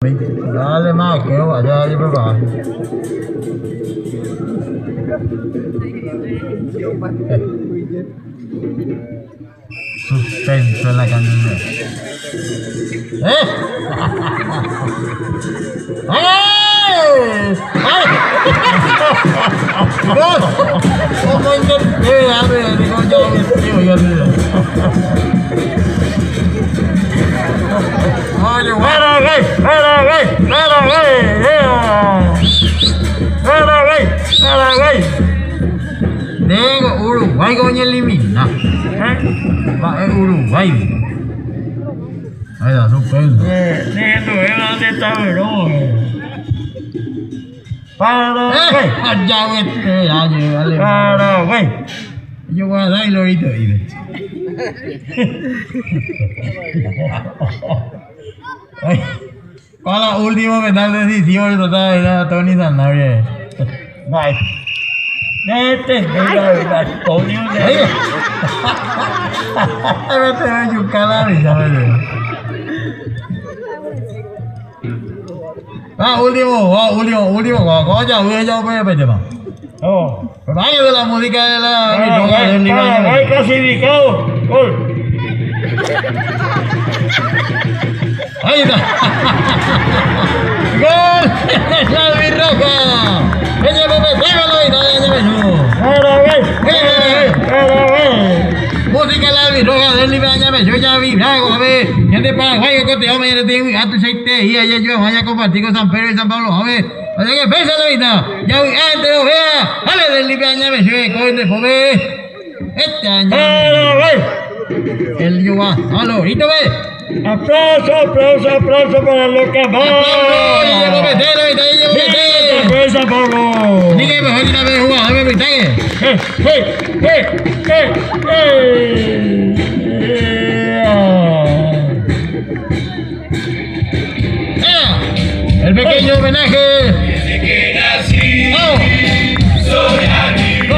Dale más, que vaya ahí, papá. Suspenso en la canción. ¡Ay! ¡Ay! ¿Cómo intenté? A ver, digo yo, ya Oye, bueno, Digo, Uruguay coño elimina. Va, es Uruguay. Ahí da suspenso. ¿Dónde está Verón? Paraguay. Yo voy a dar y lo oído. Con la última penal de 18 total era Tony Sanabria. Bye. Coño, Me te voy a yucar la risa, último, coño, voy a llevar para allá. oh. Vaya de la música de la Paraguay clasificado. Gol. Ahí está. ¡Gol! ¡La birroja! ¡Ella me pégalo y Paraguay. música la birroja del Libaña me ya vibrago, a ver, gente Paraguay que te ame, tengo gato seite y allá yo vaya a compartir con San Pedro y San Pablo, a ver, así que pésalo ahorita, ya antes lo vea, dale del Libaña me sube, coge de pobre, este año, el Yuba, aló, ahorita ve. Aplauso para los que van. Esa Pablo. Dile mejor una vez jugar, me pitague. El pequeño homenaje. Desde que nací, soy amigo.